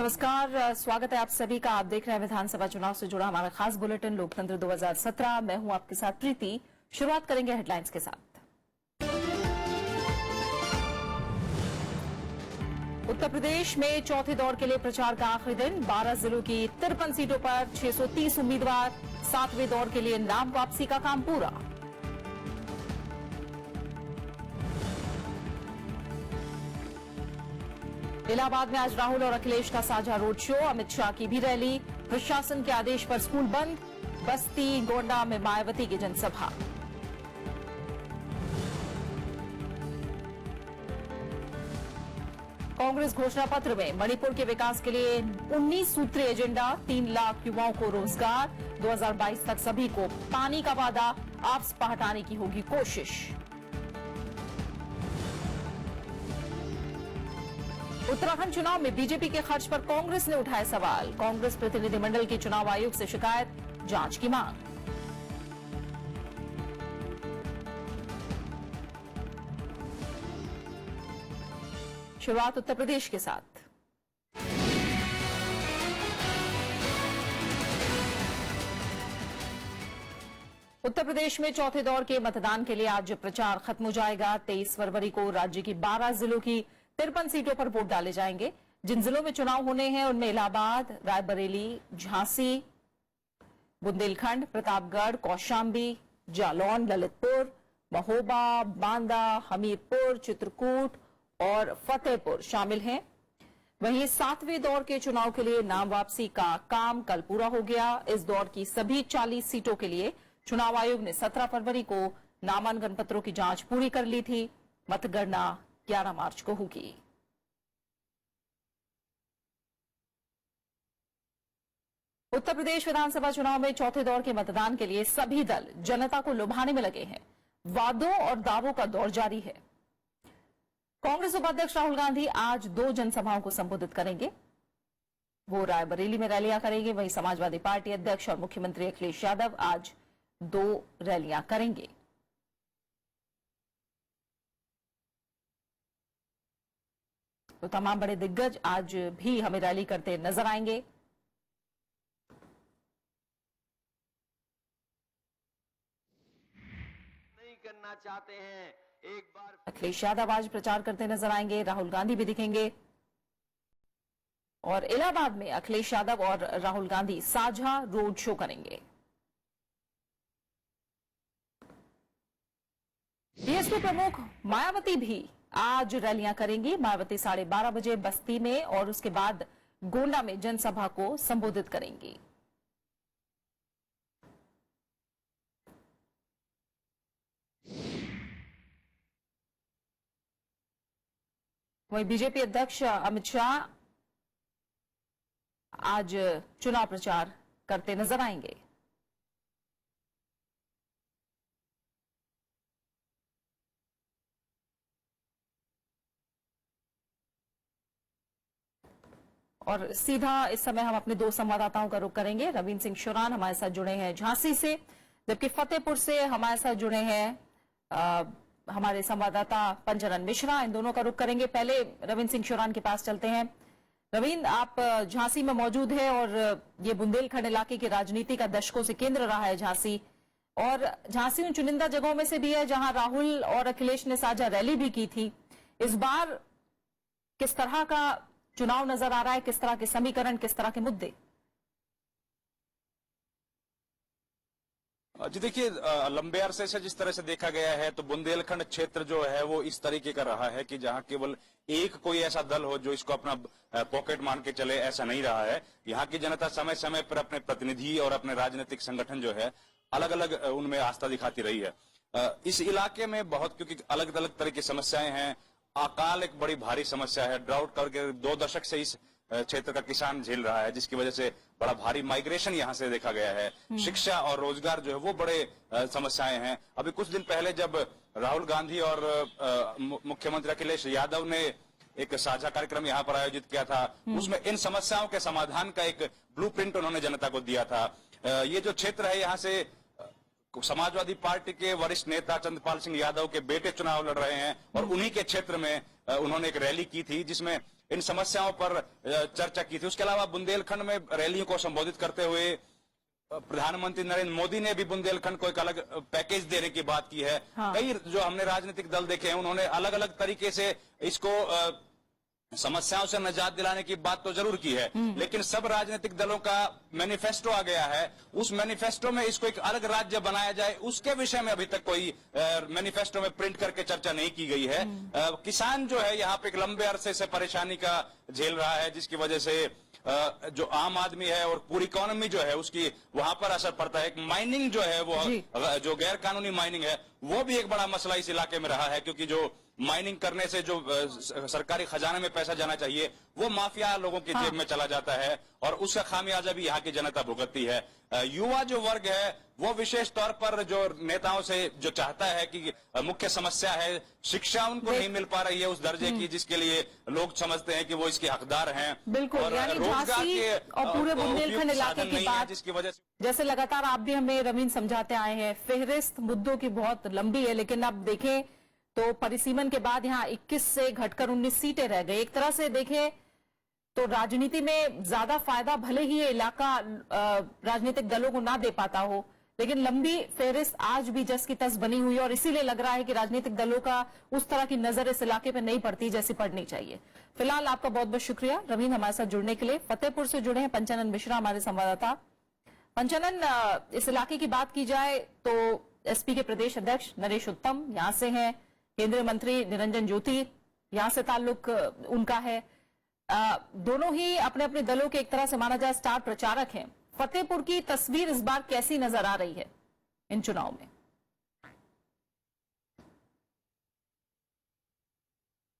नमस्कार, स्वागत है आप सभी का। आप देख रहे हैं विधानसभा चुनाव से जुड़ा हमारा खास बुलेटिन लोकतंत्र 2017। मैं हूं आपके साथ प्रीति। शुरुआत करेंगे हेडलाइंस के साथ। उत्तर प्रदेश में चौथे दौर के लिए प्रचार का आखिरी दिन। 12 जिलों की 53 सीटों पर 630 उम्मीदवार। 7वें दौर के लिए नाम वापसी का काम पूरा। इलाहाबाद में आज राहुल और अखिलेश का साझा रोड शो। अमित शाह की भी रैली। प्रशासन के आदेश पर स्कूल बंद। बस्ती गोंडा में मायावती की जनसभा। कांग्रेस घोषणा पत्र में मणिपुर के विकास के लिए 19 सूत्रीय एजेंडा। 3 लाख युवाओं को रोजगार। 2022 तक सभी को पानी का वादा। आपदा हटाने की होगी कोशिश। उत्तराखंड चुनाव में बीजेपी के खर्च पर कांग्रेस ने उठाए सवाल। कांग्रेस प्रतिनिधिमंडल की चुनाव आयोग से शिकायत, जांच की मांग। शुरुआत उत्तर प्रदेश के साथ। उत्तर प्रदेश में चौथे दौर के मतदान के लिए आज प्रचार खत्म हो जाएगा। 23 फरवरी को राज्य की 12 जिलों की 53 सीटों पर वोट डाले जाएंगे। जिन जिलों में चुनाव होने हैं उनमें इलाहाबाद, रायबरेली, झांसी, बुंदेलखंड, प्रतापगढ़, कौशाम्बी, जालौन, ललितपुर, महोबा, बांदा, हमीरपुर, चित्रकूट और फतेहपुर शामिल हैं। वहीं 7वें दौर के चुनाव के लिए नाम वापसी का काम कल पूरा हो गया। इस दौर की सभी 40 सीटों के लिए चुनाव आयोग ने 17 फरवरी को नामांकन पत्रों की जांच पूरी कर ली थी। मतगणना 11 मार्च को होगी। उत्तर प्रदेश विधानसभा चुनाव में चौथे दौर के मतदान के लिए सभी दल जनता को लुभाने में लगे हैं। वादों और दावों का दौर जारी है। कांग्रेस उपाध्यक्ष राहुल गांधी आज 2 जनसभाओं को संबोधित करेंगे। वो रायबरेली में रैलियां करेंगे। वहीं समाजवादी पार्टी अध्यक्ष और मुख्यमंत्री अखिलेश यादव आज 2 रैलियां करेंगे। तो तमाम बड़े दिग्गज आज भी हमें रैली करते नजर आएंगे। नहीं करना चाहते हैं एक बार। अखिलेश यादव आज प्रचार करते नजर आएंगे। राहुल गांधी भी दिखेंगे और इलाहाबाद में अखिलेश यादव और राहुल गांधी साझा रोड शो करेंगे। बीएसपी प्रमुख मायावती भी आज रैलियां करेंगी। मायावती 12:30 बजे बस्ती में और उसके बाद गोंडा में जनसभा को संबोधित करेंगी। वहीं बीजेपी अध्यक्ष अमित शाह आज चुनाव प्रचार करते नजर आएंगे। और सीधा इस समय हम अपने 2 संवाददाताओं का रुख करेंगे। रविंद्र सिंह शुरान हमारे साथ जुड़े हैं झांसी से, जबकि फतेहपुर से हमारे साथ जुड़े हैं हमारे संवाददाता पंजरन मिश्रा। इन दोनों का रुख करेंगे। पहले रविंद्र सिंह शुरान के पास चलते हैं। रविंद्र, आप झांसी में मौजूद है और ये बुंदेलखंड इलाके की राजनीति का दशकों से केंद्र रहा है झांसी, और झांसी उन चुनिंदा जगहों में से भी है जहां राहुल और अखिलेश ने साझा रैली भी की थी। इस बार किस तरह का चुनाव नजर आ रहा है? किस तरह के समीकरण, किस तरह के मुद्दे? जी देखिए, लंबे अरसे से जिस तरह से देखा गया है तो बुंदेलखंड क्षेत्र जो है वो इस तरीके का रहा है कि जहां केवल एक कोई ऐसा दल हो जो इसको अपना पॉकेट मान के चले, ऐसा नहीं रहा है। यहाँ की जनता समय समय पर अपने प्रतिनिधि और अपने राजनीतिक संगठन जो है अलग अलग उनमें आस्था दिखाती रही है। इस इलाके में बहुत, क्योंकि अलग अलग तरह की समस्याएं हैं। अकाल एक बड़ी भारी समस्या है। ड्राउट करके 2 दशक से इस क्षेत्र का किसान झेल रहा है, जिसकी वजह से बड़ा भारी माइग्रेशन यहां से देखा गया है। शिक्षा और रोजगार जो है वो बड़े समस्याएं हैं। अभी कुछ दिन पहले जब राहुल गांधी और मुख्यमंत्री अखिलेश यादव ने एक साझा कार्यक्रम यहां पर आयोजित किया था, उसमें इन समस्याओं के समाधान का एक ब्लूप्रिंट उन्होंने जनता को दिया था। ये जो क्षेत्र है, यहाँ से समाजवादी पार्टी के वरिष्ठ नेता चंद्रपाल सिंह यादव के बेटे चुनाव लड़ रहे हैं और उन्हीं के क्षेत्र में उन्होंने एक रैली की थी जिसमें इन समस्याओं पर चर्चा की थी। उसके अलावा बुंदेलखंड में रैलियों को संबोधित करते हुए प्रधानमंत्री नरेंद्र मोदी ने भी बुंदेलखंड को एक अलग पैकेज देने की बात की है। हाँ। कई जो हमने राजनीतिक दल देखे हैं उन्होंने अलग अलग तरीके से इसको समस्याओं से निजात दिलाने की बात तो जरूर की है, लेकिन सब राजनीतिक दलों का मैनिफेस्टो आ गया है। उस मैनिफेस्टो में इसको एक अलग राज्य बनाया जाए, उसके विषय में अभी तक कोई मैनिफेस्टो में प्रिंट करके चर्चा नहीं की गई है। किसान जो है यहाँ पे एक लंबे अरसे से परेशानी का झेल रहा है, जिसकी वजह से जो आम आदमी है और पूरी इकोनॉमी जो है उसकी वहां पर असर पड़ता है। एक माइनिंग जो है वो जो गैर कानूनी माइनिंग है वो भी एक बड़ा मसला इस इलाके में रहा है, क्योंकि जो माइनिंग करने से जो सरकारी खजाने में पैसा जाना चाहिए वो माफिया लोगों की जेब में चला जाता है और उसका खामियाजा भी यहाँ की जनता भुगतती है। युवा जो वर्ग है वो विशेष तौर पर जो नेताओं से जो चाहता है कि मुख्य समस्या है शिक्षा, उनको नहीं मिल पा रही है उस दर्जे की जिसके लिए लोग समझते हैं कि वो इसके हकदार हैं। बिल्कुल, और यानी रोजगार झांसी के और पूरे बुंदेलखंड इलाके की बात, जिसकी वजह से जैसे लगातार आप भी हमें रवीन समझाते आए हैं, फेहरिस्त मुद्दों की बहुत लंबी है, लेकिन अब देखें तो परिसीमन के बाद यहाँ 21 से घटकर 19 सीटें रह गई। एक तरह से देखें तो राजनीति में ज्यादा फायदा भले ही ये इलाका राजनीतिक दलों को ना दे पाता हो, लेकिन लंबी फेहरिस्त आज भी जस की तस बनी हुई है और इसीलिए लग रहा है कि राजनीतिक दलों का उस तरह की नजर इस इलाके पर नहीं पड़ती जैसी पड़नी चाहिए। फिलहाल आपका बहुत बहुत शुक्रिया रवीन हमारे साथ जुड़ने के लिए। फतेहपुर से जुड़े हैं पंचानन मिश्रा हमारे संवाददाता। पंचानन, इस इलाके की बात की जाए तो एसपी के प्रदेश अध्यक्ष नरेश उत्तम यहाँ से हैं, केंद्रीय मंत्री निरंजन ज्योति यहां से ताल्लुक उनका है। दोनों ही अपने अपने दलों के एक तरह से माना जाए स्टार प्रचारक हैं। फतेहपुर की तस्वीर इस बार कैसी नजर आ रही है इन चुनाव में?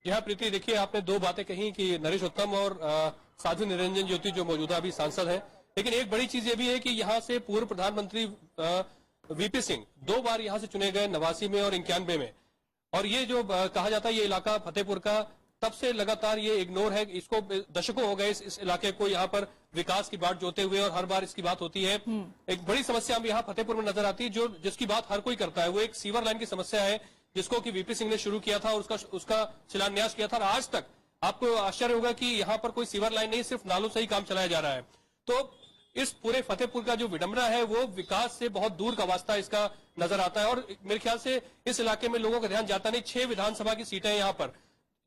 यहाँ प्रीति, देखिए आपने दो बातें कही कि नरेश उत्तम और साध्वी निरंजन ज्योति जो मौजूदा अभी सांसद हैं, लेकिन एक बड़ी चीज ये भी है कि यहाँ से पूर्व प्रधानमंत्री वीपी सिंह 2 बार यहाँ से चुने गए, 89 में और 91 में। और ये जो कहा जाता है ये इलाका फतेहपुर का तब से लगातार ये इग्नोर है, इसको दशकों हो गए इस इलाके को यहाँ पर विकास की बात जोते हुए, और हर बार इसकी बात होती है। एक बड़ी समस्या हम यहाँ फतेहपुर में नजर आती है जो जिसकी बात हर कोई करता है, वो एक सीवर लाइन की समस्या है जिसको कि वीपी सिंह ने शुरू किया था और उसका शिलान्यास किया था। और आज तक आपको आश्चर्य होगा कि यहाँ पर कोई सीवर लाइन नहीं, सिर्फ नालों से ही काम चलाया जा रहा है। तो इस पूरे फतेहपुर का जो विडंबना है वो विकास से बहुत दूर का वास्ता इसका नजर आता है। और मेरे ख्याल से इस इलाके में लोगों का ध्यान जाता नहीं। 6 विधानसभा की सीटें यहाँ पर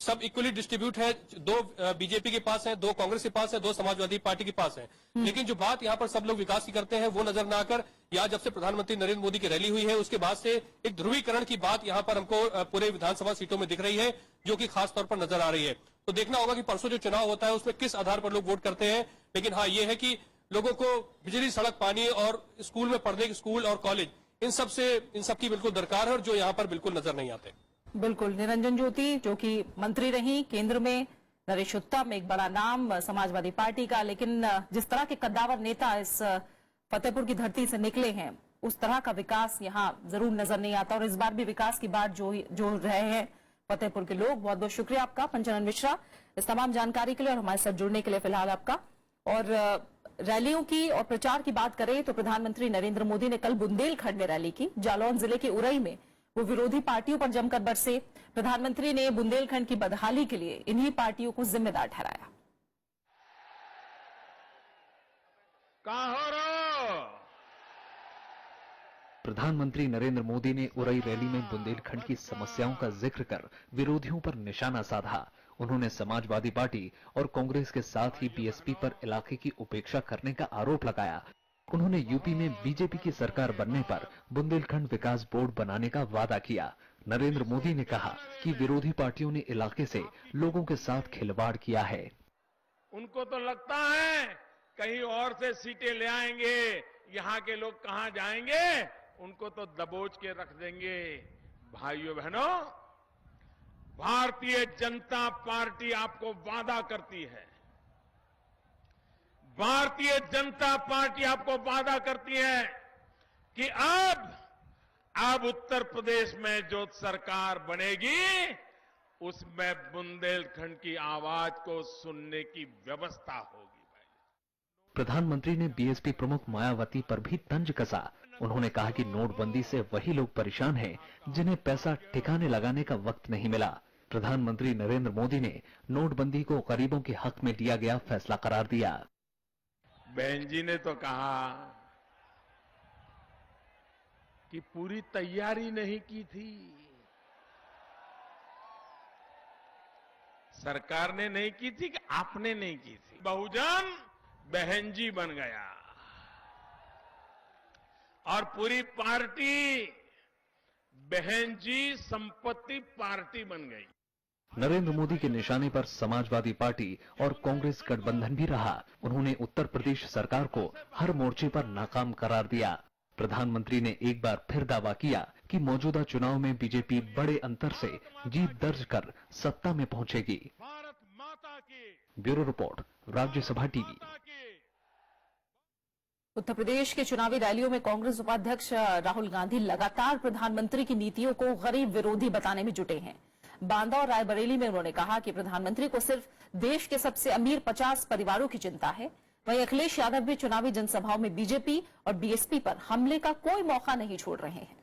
सब इक्वली डिस्ट्रीब्यूट है, 2 बीजेपी के पास है, 2 कांग्रेस के पास है, 2 समाजवादी पार्टी के पास है। लेकिन जो बात यहाँ पर सब लोग विकास की करते हैं वो नजर ना आकर यहाँ जब से प्रधानमंत्री नरेंद्र मोदी की रैली हुई है उसके बाद से एक ध्रुवीकरण की बात यहाँ पर हमको पूरे विधानसभा सीटों में दिख रही है, जो कि खास तौर पर नजर आ रही है। तो देखना होगा कि परसों जो चुनाव होता है उसमें किस आधार पर लोग वोट करते हैं। लेकिन हाँ, ये है कि लोगों को बिजली, सड़क, पानी और स्कूल में पढ़ने के स्कूल और कॉलेज, इन सब की बिल्कुल दरकार है, और जो यहाँ पर बिल्कुल नजर नहीं आते। बिल्कुल, निरंजन ज्योति जो कि मंत्री रही केंद्र में, नरेश उत्तम एक बड़ा नाम समाजवादी पार्टी का, लेकिन जिस तरह के कद्दावर नेता इस फतेहपुर की धरती से निकले हैं उस तरह का विकास यहाँ जरूर नजर नहीं आता। और इस बार भी विकास की बात जो रहे हैं फतेहपुर के लोग। बहुत बहुत शुक्रिया आपका पंचानन मिश्रा इस तमाम जानकारी के लिए और हमारे साथ जुड़ने के लिए फिलहाल आपका। और रैलियों की और प्रचार की बात करें तो प्रधानमंत्री नरेंद्र मोदी ने कल बुंदेलखंड में रैली की। जालौन जिले के उरई में वो विरोधी पार्टियों पर जमकर बरसे। प्रधानमंत्री ने बुंदेलखंड की बदहाली के लिए इन्हीं पार्टियों को जिम्मेदार ठहराया। प्रधानमंत्री नरेंद्र मोदी ने उरई रैली में बुंदेलखंड की समस्याओं का जिक्र कर विरोधियों पर निशाना साधा। उन्होंने समाजवादी पार्टी और कांग्रेस के साथ ही बीएसपी पर इलाके की उपेक्षा करने का आरोप लगाया। उन्होंने यूपी में बीजेपी की सरकार बनने पर बुंदेलखंड विकास बोर्ड बनाने का वादा किया। नरेंद्र मोदी ने कहा कि विरोधी पार्टियों ने इलाके से लोगों के साथ खिलवाड़ किया है। उनको तो लगता है कहीं और से सीटें ले आएंगे, यहाँ के लोग कहां जाएंगे, उनको तो दबोच के रख देंगे। भाइयों बहनों, भारतीय जनता पार्टी आपको वादा करती है, भारतीय जनता पार्टी आपको वादा करती है कि अब उत्तर प्रदेश में जो सरकार बनेगी उसमें बुंदेलखंड की आवाज को सुनने की व्यवस्था होगी। प्रधानमंत्री ने बीएसपी प्रमुख मायावती पर भी तंज कसा। उन्होंने कहा कि नोटबंदी से वही लोग परेशान हैं जिन्हें पैसा ठिकाने लगाने का वक्त नहीं मिला। प्रधानमंत्री नरेंद्र मोदी ने नोटबंदी को गरीबों के हक में लिया गया फैसला करार दिया। बहन जी ने तो कहा कि पूरी तैयारी नहीं की थी, सरकार ने नहीं की थी कि आपने नहीं की थी। बहुजन बहन जी बन गया और पूरी पार्टी बहन जी संपत्ति पार्टी बन गई। नरेंद्र मोदी के निशाने पर समाजवादी पार्टी और कांग्रेस गठबंधन भी रहा। उन्होंने उत्तर प्रदेश सरकार को हर मोर्चे पर नाकाम करार दिया। प्रधानमंत्री ने एक बार फिर दावा किया कि मौजूदा चुनाव में बीजेपी बड़े अंतर से जीत दर्ज कर सत्ता में पहुंचेगी। भारत माता की। Bureau report, Rajya Sabha TV. Uttar Pradesh के चुनावी रैलियों में कांग्रेस उपाध्यक्ष राहुल गांधी लगातार प्रधानमंत्री की नीतियों को गरीब विरोधी बताने में जुटे हैं। बांदा और रायबरेली में उन्होंने कहा कि प्रधानमंत्री को सिर्फ देश के सबसे अमीर 50 परिवारों की चिंता है। वहीं अखिलेश यादव भी चुनावी जनसभाओं में बीजेपी और बीएसपी पर हमले का कोई मौका नहीं छोड़ रहे हैं।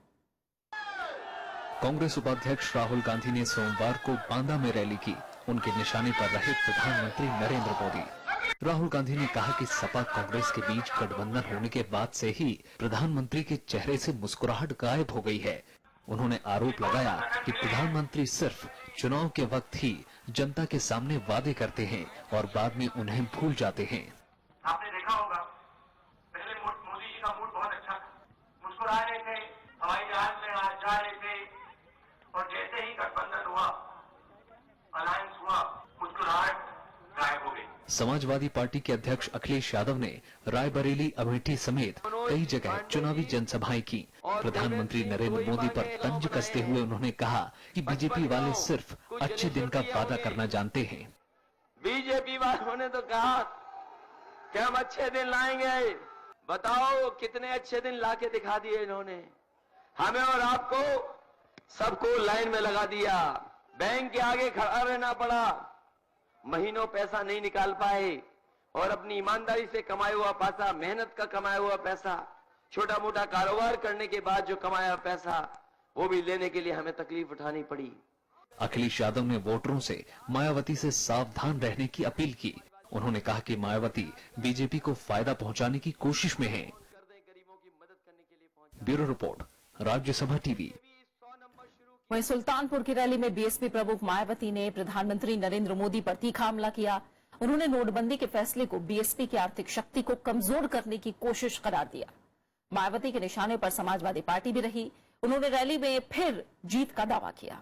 कांग्रेस उपाध्यक्ष राहुल गांधी ने सोमवार को बांदा में रैली की। उनके निशाने पर रहे प्रधानमंत्री नरेंद्र मोदी। राहुल गांधी ने कहा कि सपा कांग्रेस के बीच गठबंधन होने के बाद से ही प्रधानमंत्री के चेहरे से मुस्कुराहट गायब हो गई है। उन्होंने आरोप लगाया कि प्रधानमंत्री सिर्फ चुनाव के वक्त ही जनता के सामने वादे करते हैं और बाद में उन्हें भूल जाते हैं। आपने देखा होगा, पहले मोदी जी का मूड बहुत अच्छा था, मुस्कुरा रहे थे, हवाई जहाज में आज जा रहे थे, और जैसे ही गठबंधन हुआ, अलायंस हुआ, मुस्कुराहट गायब हो गई। समाजवादी पार्टी के अध्यक्ष अखिलेश यादव ने रायबरेली, अमेठी समेत कई जगह चुनावी जनसभाएं की। प्रधानमंत्री नरेंद्र मोदी पर तंज कसते हुए उन्होंने कहा कि बीजेपी वाले सिर्फ अच्छे दिन का वादा करना जानते हैं। बीजेपी वालों ने तो कहा कि हम अच्छे दिन लाएंगे। बताओ कितने अच्छे दिन लाके दिखा दिए इन्होंने। हमें और आपको सबको लाइन में लगा दिया। बैंक के आगे खड़ा रहना पड़ा, महीनों पैसा नहीं निकाल पाए और अपनी ईमानदारी से कमाया हुआ पैसा, मेहनत का कमाया हुआ पैसा, छोटा मोटा कारोबार करने के बाद जो कमाया पैसा, वो भी लेने के लिए हमें तकलीफ उठानी पड़ी। अखिलेश यादव ने वोटरों से मायावती से सावधान रहने की अपील की। उन्होंने कहा कि मायावती बीजेपी को फायदा पहुंचाने की कोशिश में है। Bureau report, Rajya Sabha TV. वहीं सुल्तानपुर की रैली में बीएसपी प्रमुख मायावती ने प्रधानमंत्री नरेंद्र मोदी पर तीखा हमला किया। उन्होंने नोटबंदी के फैसले को बीएसपी की आर्थिक शक्ति को कमजोर करने की कोशिश करार दिया। मायावती के निशाने पर समाजवादी पार्टी भी रही। उन्होंने रैली में फिर जीत का दावा किया।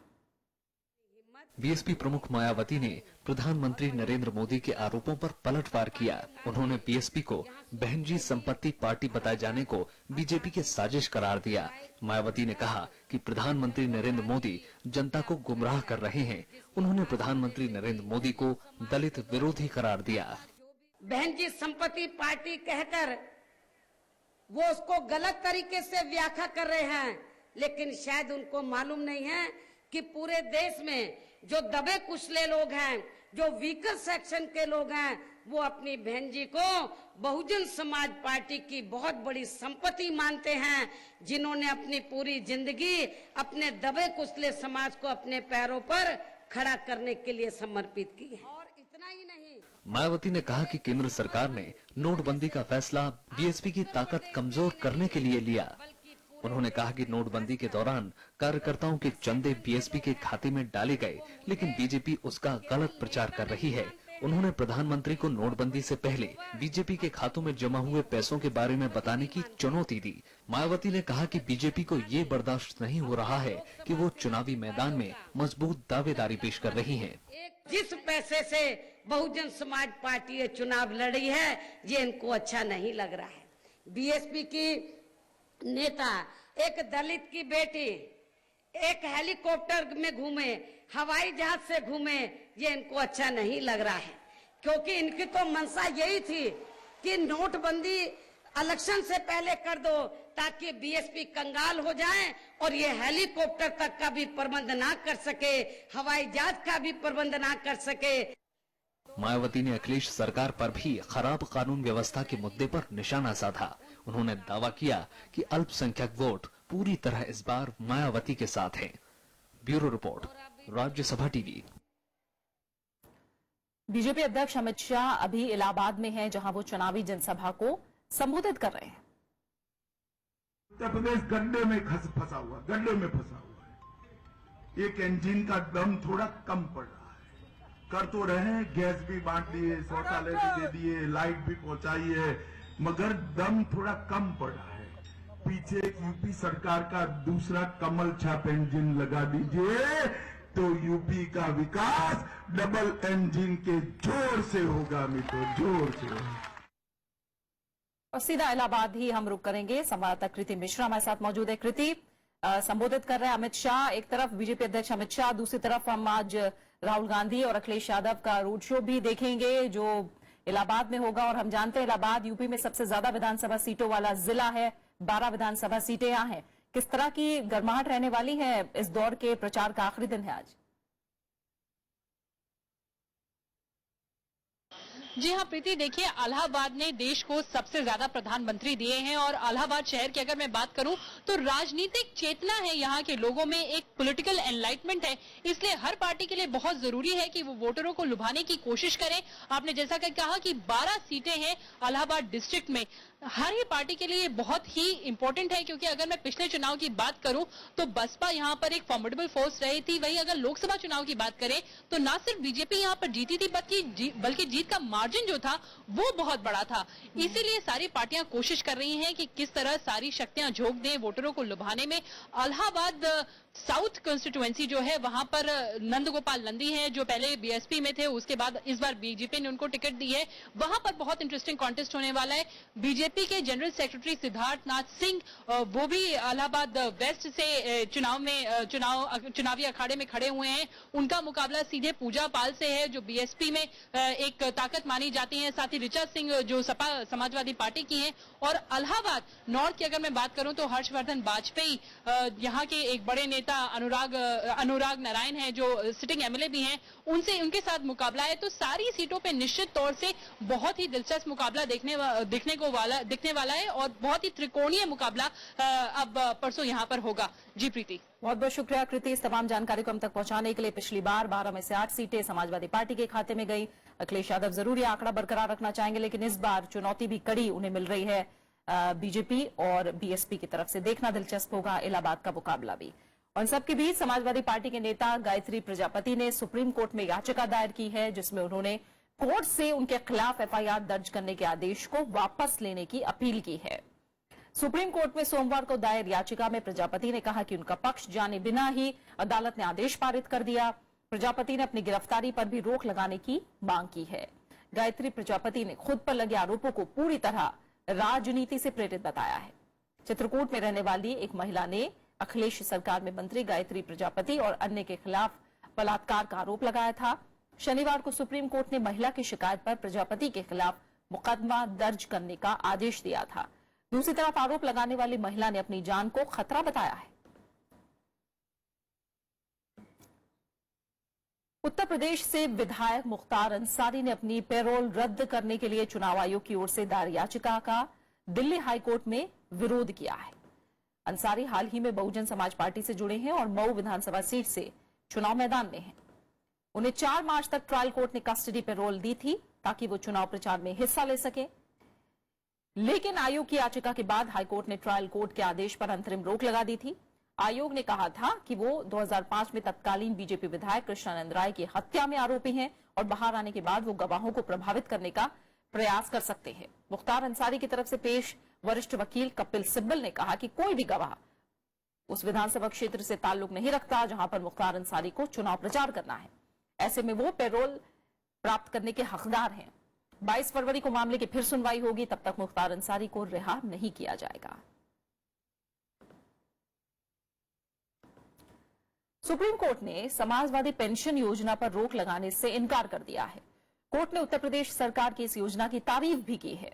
बीएसपी प्रमुख मायावती ने प्रधानमंत्री नरेंद्र मोदी के आरोपों पर पलटवार किया। उन्होंने बीएसपी को बहनजी संपत्ति पार्टी बताए जाने को बीजेपी के साजिश करार दिया। मायावती ने कहा कि प्रधानमंत्री नरेंद्र मोदी जनता को गुमराह कर रहे हैं। उन्होंने प्रधानमंत्री नरेंद्र मोदी को दलित विरोधी करार दिया। बहनजी संपत्ति पार्टी कहकर वो उसको गलत तरीके से व्याख्या कर रहे हैं, लेकिन शायद उनको मालूम नहीं है कि पूरे देश में जो दबे कुचले लोग हैं, जो वीकर सेक्शन के लोग हैं, वो अपनी बहन जी को बहुजन समाज पार्टी की बहुत बड़ी संपत्ति मानते हैं, जिन्होंने अपनी पूरी जिंदगी अपने दबे कुचले समाज को अपने पैरों पर खड़ा करने के लिए समर्पित की है। और इतना ही नहीं, मायावती ने कहा कि केंद्र सरकार ने नोटबंदी का फैसला बीएसपी की ताकत कमजोर करने के लिए लिया। उन्होंने कहा कि नोटबंदी के दौरान कार्यकर्ताओं के चंदे बीएसपी के खाते में डाले गए, लेकिन बीजेपी उसका गलत प्रचार कर रही है। उन्होंने प्रधानमंत्री को नोटबंदी से पहले बीजेपी के खातों में जमा हुए पैसों के बारे में बताने की चुनौती दी। मायावती ने कहा कि बीजेपी को ये बर्दाश्त नहीं हो रहा है कि वो चुनावी मैदान में मजबूत दावेदारी पेश कर रही है। जिस पैसे से बहुजन समाज पार्टी ये चुनाव लड़ी है, ये इनको अच्छा नहीं लग रहा है। बीएसपी की नेता एक दलित की बेटी एक हेलीकॉप्टर में घूमे, हवाई जहाज से घूमे, ये इनको अच्छा नहीं लग रहा है, क्योंकि इनकी तो मंशा यही थी कि नोटबंदी इलेक्शन से पहले कर दो ताकि बीएसपी कंगाल हो जाए और ये हेलीकॉप्टर तक का भी प्रबंध ना कर सके, हवाई जहाज का भी प्रबंध ना कर सके। मायावती ने अखिलेश सरकार पर भी खराब कानून व्यवस्था के मुद्दे पर निशाना साधा। उन्होंने दावा किया कि अल्पसंख्यक वोट पूरी तरह इस बार मायावती के साथ हैं। Bureau report, Rajya Sabha TV. BJP अध्यक्ष अमित शाह अभी इलाहाबाद में हैं, जहां वो चुनावी जनसभा को संबोधित कर रहे हैं। उत्तर प्रदेश गड्ढे में फंसा हुआ है। एक इंजन का दम थोड़ा कम पड़ रहा है। कर तो रहे हैं, गैस भी बांट दिए, शौचालय भी दे दिए, लाइट भी पहुंचाई है, मगर दम थोड़ा कम पड़ रहा है। पीछे यूपी सरकार का दूसरा कमल छाप इंजन लगा दीजिए तो यूपी का विकास डबल इंजन के जोर से होगा, मित्रों, जोर से होगा। और सीधा इलाहाबाद ही हम रुक करेंगे। संवाददाता कृति मिश्रा हमारे साथ मौजूद है। कृति, संबोधित कर रहे हैं अमित शाह, एक तरफ बीजेपी अध्यक्ष अमित शाह, दूसरी तरफ हम आज राहुल गांधी और अखिलेश यादव का रोड शो भी देखेंगे जो इलाहाबाद में होगा। और हम जानते हैं इलाहाबाद यूपी में सबसे ज्यादा विधानसभा सीटों वाला जिला है, 12 विधानसभा सीटें यहाँ हैं। किस तरह की गर्माहट रहने वाली है? इस दौर के प्रचार का आखिरी दिन है आज। जी हाँ प्रीति, देखिए इलाहाबाद ने देश को सबसे ज्यादा प्रधानमंत्री दिए हैं और इलाहाबाद शहर की अगर मैं बात करूं तो राजनीतिक चेतना है यहाँ के लोगों में, एक पॉलिटिकल एनलाइटमेंट है। इसलिए हर पार्टी के लिए बहुत जरूरी है कि वो वोटरों को लुभाने की कोशिश करें। आपने जैसा कि कहा कि 12 सीटें हैं इलाहाबाद डिस्ट्रिक्ट में, हर ही पार्टी के लिए बहुत ही इंपॉर्टेंट है, क्योंकि अगर मैं पिछले चुनाव की बात करूं तो बसपा यहां पर एक फॉर्मिडेबल फोर्स रही थी। वहीं अगर लोकसभा चुनाव की बात करें तो न सिर्फ बीजेपी यहां पर जीती थी बल्कि जीत का मार्जिन जो था वो बहुत बड़ा था। इसीलिए सारी पार्टियां कोशिश कर रही हैं कि किस तरह सारी शक्तियां झोंक दें वोटरों को लुभाने में। इलाहाबाद साउथ कंस्टिट्यूएंसी जो है वहां पर नंद गोपाल नंदी हैं जो पहले बीएसपी में थे, उसके बाद इस बार बीजेपी ने उनको टिकट दी है। वहां पर बहुत इंटरेस्टिंग कॉन्टेस्ट होने वाला है। बीजेपी के जनरल सेक्रेटरी सिद्धार्थ नाथ सिंह वो भी इलाहाबाद वेस्ट से चुनावी अखाड़े में खड़े हुए हैं। उनका मुकाबला सीधे पूजा पाल से है जो बीएसपी में एक ताकत मानी जाती है, साथ ही ऋचा सिंह जो सपा समाजवादी पार्टी की हैं। और इलाहाबाद नॉर्थ की अगर मैं बात करूं तो हर्षवर्धन वाजपेयी यहाँ के एक बड़े नेता अनुराग नारायण है जो सिटिंग एमएलए भी हैं, उनके साथ मुकाबला है। तो सारी सीटों पे निश्चित तौर से बहुत ही दिलचस्प मुकाबला दिखने वाला है और बहुत ही त्रिकोणीय मुकाबला अब परसों यहाँ पर होगा। जी प्रीति, बहुत बहुत शुक्रिया कृति इस तमाम जानकारी को हम तक पहुंचाने के लिए। पिछली बार 12 में से 8 सीटें समाजवादी पार्टी के खाते में गई। अखिलेश यादव जरूर ये आंकड़ा बरकरार रखना चाहेंगे, लेकिन इस बार चुनौती भी कड़ी उन्हें मिल रही है बीजेपी और बीएसपी की तरफ से। देखना दिलचस्प होगा इलाहाबाद का मुकाबला भी। और सबके बीच समाजवादी पार्टी के नेता गायत्री प्रजापति ने सुप्रीम कोर्ट में याचिका दायर की है, जिसमें उन्होंने कोर्ट से उनके खिलाफ एफआईआर दर्ज करने के आदेश को वापस लेने की अपील की है। सुप्रीम कोर्ट में सोमवार को दायर याचिका में प्रजापति ने कहा कि उनका पक्ष जाने बिना ही अदालत ने आदेश पारित कर दिया। प्रजापति ने अपनी गिरफ्तारी पर भी रोक लगाने की मांग की है। गायत्री प्रजापति ने खुद पर लगे आरोपों को पूरी तरह राजनीति से प्रेरित बताया है। चित्रकूट में रहने वाली एक महिला ने अखिलेश सरकार में मंत्री गायत्री प्रजापति और अन्य के खिलाफ बलात्कार का आरोप लगाया था। शनिवार को सुप्रीम कोर्ट ने महिला की शिकायत पर प्रजापति के खिलाफ मुकदमा दर्ज करने का आदेश दिया था। दूसरी तरफ आरोप लगाने वाली महिला ने अपनी जान को खतरा बताया है। उत्तर प्रदेश से विधायक मुख्तार अंसारी ने अपनी पैरोल रद्द करने के लिए चुनाव आयोग की ओर से दायर याचिका का दिल्ली हाईकोर्ट में विरोध किया है। अंसारी हाल ही में बहुजन समाज पार्टी से जुड़े हैं और मऊ विधानसभा सीट से चुनाव मैदान में हैं। उन्हें 4 मार्च तक ट्रायल कोर्ट ने कस्टडी पैरोल दी थी ताकि वो चुनाव प्रचार में हिस्सा ले सके, लेकिन आयोग की याचिका के बाद हाईकोर्ट ने ट्रायल कोर्ट के आदेश पर अंतरिम रोक लगा दी थी। आयोग ने कहा था कि वो 2005 में तत्कालीन बीजेपी विधायक कृष्णानंद राय की हत्या में आरोपी हैं और बाहर आने के बाद वो गवाहों को प्रभावित करने का प्रयास कर सकते हैं। मुख्तार अंसारी की तरफ से पेश वरिष्ठ वकील कपिल सिब्बल ने कहा कि कोई भी गवाह उस विधानसभा क्षेत्र से ताल्लुक नहीं रखता जहां पर मुख्तार अंसारी को चुनाव प्रचार करना है। ऐसे में वो पैरोल प्राप्त करने के हकदार हैं। 22 फरवरी को मामले की फिर सुनवाई होगी, तब तक मुख्तार अंसारी को रिहा नहीं किया जाएगा। सुप्रीम कोर्ट ने समाजवादी पेंशन योजना पर रोक लगाने से इनकार कर दिया है। कोर्ट ने उत्तर प्रदेश सरकार की इस योजना की तारीफ भी की है।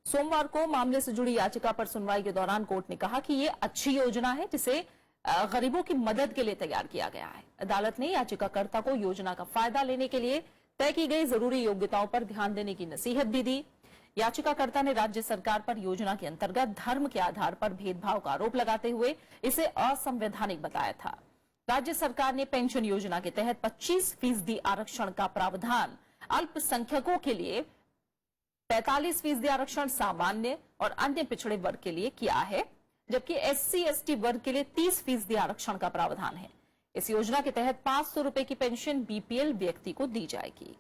सोमवार को मामले से जुड़ी याचिका पर सुनवाई के दौरान कोर्ट ने कहा कि ये अच्छी योजना है जिसे गरीबों की मदद के लिए तैयार किया गया है। अदालत ने याचिकाकर्ता को योजना का फायदा लेने के लिए तय की गई जरूरी योग्यताओं पर ध्यान देने की नसीहत भी दी। याचिकाकर्ता ने राज्य सरकार पर योजना के अंतर्गत धर्म के आधार पर भेदभाव का आरोप लगाते हुए इसे असंवैधानिक बताया था। राज्य सरकार ने पेंशन योजना के तहत 25% आरक्षण का प्रावधान अल्पसंख्यकों के लिए, 45% आरक्षण सामान्य और अन्य पिछड़े वर्ग के लिए किया है, जबकि SC/ST वर्ग के लिए 30% आरक्षण का प्रावधान है। इस योजना के तहत 500 रुपए की पेंशन BPL व्यक्ति को दी जाएगी।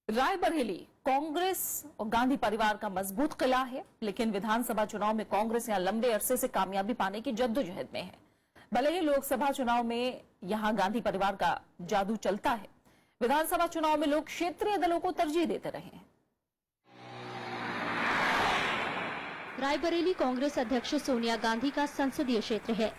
रायबरेली कांग्रेस और गांधी परिवार का मजबूत किला है, लेकिन विधानसभा चुनाव में कांग्रेस यहां लंबे अरसे से कामयाबी पाने की जद्दोजहद में है। भले ही लोकसभा चुनाव में यहां गांधी परिवार का जादू चलता है, विधानसभा चुनाव में लोग क्षेत्रीय दलों को तरजीह देते रहे हैं। रायबरेली कांग्रेस अध्यक्ष सोनिया गांधी का संसदीय क्षेत्र है।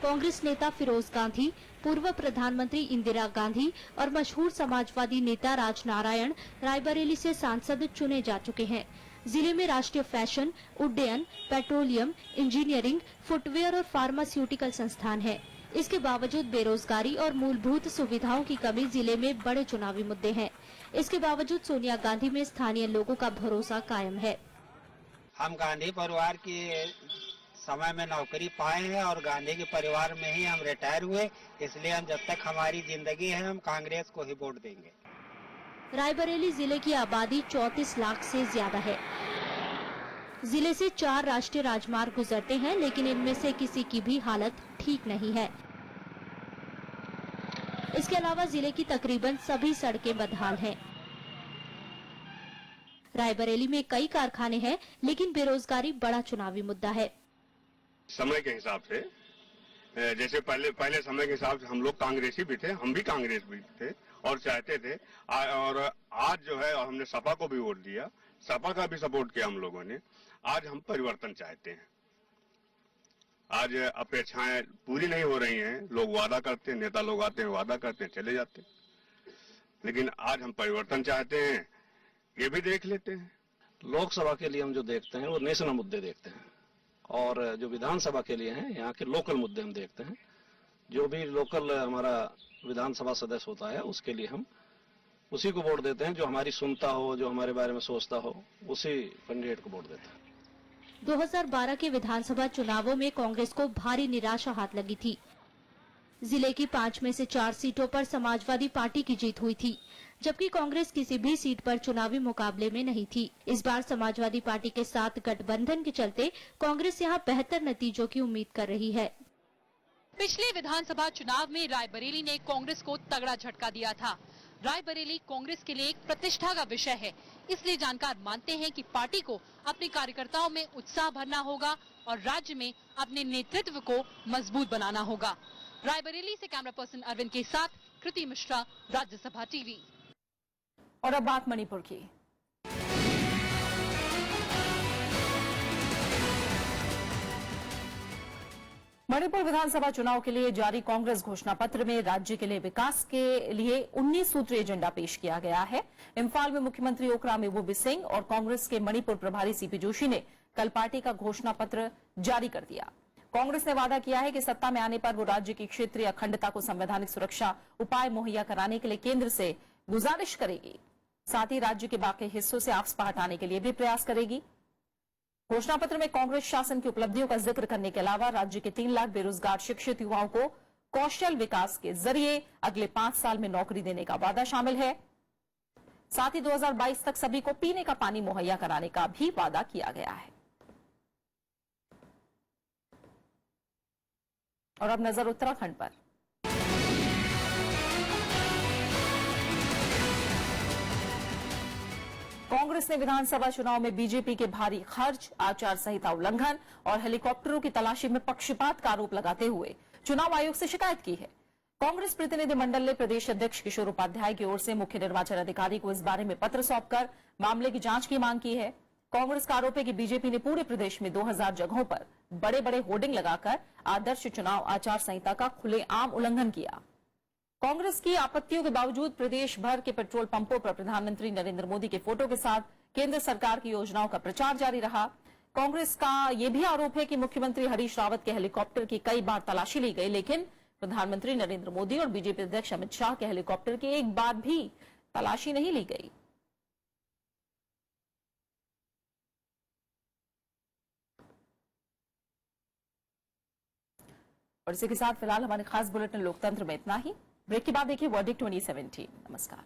कांग्रेस नेता फिरोज गांधी, पूर्व प्रधानमंत्री इंदिरा गांधी और मशहूर समाजवादी नेता राजनारायण रायबरेली से सांसद चुने जा चुके हैं। जिले में राष्ट्रीय फैशन, उड्डयन, पेट्रोलियम, इंजीनियरिंग, फुटवेयर और फार्मास्यूटिकल संस्थान है। इसके बावजूद बेरोजगारी और मूलभूत सुविधाओं की कमी जिले में बड़े चुनावी मुद्दे हैं। इसके बावजूद सोनिया गांधी में स्थानीय लोगों का भरोसा कायम है। हम गांधी परिवार के समय में नौकरी पाए हैं और गांधी के परिवार में ही हम रिटायर हुए, इसलिए हम जब तक हमारी जिंदगी है हम कांग्रेस को ही वोट देंगे। रायबरेली जिले की आबादी 34 लाख से ज्यादा है। जिले से 4 राष्ट्रीय राजमार्ग गुजरते हैं, लेकिन इनमें से किसी की भी हालत ठीक नहीं है। इसके अलावा जिले की तकरीबन सभी सड़कें बदहाल हैं। रायबरेली में कई कारखाने हैं, लेकिन बेरोजगारी बड़ा चुनावी मुद्दा है। समय के हिसाब से, जैसे पहले समय के हिसाब से हम लोग कांग्रेसी भी थे, हम भी कांग्रेस भी थे और चाहते थे, और आज जो है हमने सपा को भी वोट दिया, सपा का भी सपोर्ट किया हम लोगों ने। आज हम परिवर्तन चाहते हैं। आज अपेक्षाएं पूरी नहीं हो रही हैं, लोग वादा करते हैं, नेता लोग आते हैं, वादा करते हैं, चले जाते हैं, लेकिन आज हम परिवर्तन चाहते हैं, ये भी देख लेते हैं। लोकसभा के लिए हम जो देखते हैं वो नेशनल मुद्दे देखते हैं, और जो विधानसभा के लिए हैं यहाँ के लोकल मुद्दे हम देखते हैं। जो भी लोकल हमारा विधानसभा सदस्य होता है उसके लिए हम उसी को वोट देते हैं, जो हमारी सुनता हो, जो हमारे बारे में सोचता हो, उसी कैंडिडेट को वोट देते हैं। 2012 के विधानसभा चुनावों में कांग्रेस को भारी निराशा हाथ लगी थी। जिले की 5 में से 4 सीटों पर समाजवादी पार्टी की जीत हुई थी, जबकि कांग्रेस किसी भी सीट पर चुनावी मुकाबले में नहीं थी। इस बार समाजवादी पार्टी के साथ गठबंधन के चलते कांग्रेस यहां बेहतर नतीजों की उम्मीद कर रही है। पिछले विधानसभा चुनाव में रायबरेली ने कांग्रेस को तगड़ा झटका दिया था। रायबरेली कांग्रेस के लिए एक प्रतिष्ठा का विषय है, इसलिए जानकार मानते हैं कि पार्टी को अपने कार्यकर्ताओं में उत्साह भरना होगा और राज्य में अपने नेतृत्व को मजबूत बनाना होगा। रायबरेली से कैमरा पर्सन अरविंद के साथ कृति मिश्रा, राज्यसभा टीवी। और अब बात मणिपुर की। मणिपुर विधानसभा चुनाव के लिए जारी कांग्रेस घोषणा पत्र में राज्य के लिए विकास के लिए 19 सूत्रीय एजेंडा पेश किया गया है। इम्फाल में मुख्यमंत्री ओक्राम इवोबी सिंह और कांग्रेस के मणिपुर प्रभारी सीपी जोशी ने कल पार्टी का घोषणा पत्र जारी कर दिया। कांग्रेस ने वादा किया है कि सत्ता में आने पर वो राज्य की क्षेत्रीय अखंडता को संवैधानिक सुरक्षा उपाय मुहैया कराने के लिए केंद्र से गुजारिश करेगी। साथ ही राज्य के बाकी हिस्सों से आपस हटाने के लिए भी प्रयास करेगी। घोषणा पत्र में कांग्रेस शासन की उपलब्धियों का जिक्र करने के अलावा राज्य के 3 लाख बेरोजगार शिक्षित युवाओं को कौशल विकास के जरिए अगले 5 साल में नौकरी देने का वादा शामिल है। साथ ही 2022 तक सभी को पीने का पानी मुहैया कराने का भी वादा किया गया है। और अब नजर उत्तराखंड पर। कांग्रेस ने विधानसभा चुनाव में बीजेपी के भारी खर्च, आचार संहिता उल्लंघन और हेलीकॉप्टरों की तलाशी में पक्षपात का आरोप लगाते हुए चुनाव आयोग से शिकायत की है। कांग्रेस प्रतिनिधिमंडल ने प्रदेश अध्यक्ष किशोर उपाध्याय की ओर से मुख्य निर्वाचन अधिकारी को इस बारे में पत्र सौंपकर मामले की जांच की मांग की है। कांग्रेस का आरोप है कि बीजेपी ने पूरे प्रदेश में 2000 जगहों पर बड़े बड़े होर्डिंग लगाकर आदर्श चुनाव आचार संहिता का खुलेआम उल्लंघन किया। कांग्रेस की आपत्तियों के बावजूद प्रदेश भर के पेट्रोल पंपों पर प्रधानमंत्री नरेंद्र मोदी के फोटो के साथ केंद्र सरकार की योजनाओं का प्रचार जारी रहा। कांग्रेस का यह भी आरोप है कि मुख्यमंत्री हरीश रावत के हेलीकॉप्टर की कई बार तलाशी ली गई, लेकिन प्रधानमंत्री नरेंद्र मोदी और बीजेपी अध्यक्ष अमित शाह के हेलीकॉप्टर की एक बार भी तलाशी नहीं ली गई। और इसी के साथ फिलहाल हमारे खास बुलेटिन लोकतंत्र में इतना ही। ब्रेक के बाद देखिए वर्डिक्ट 2017। नमस्कार।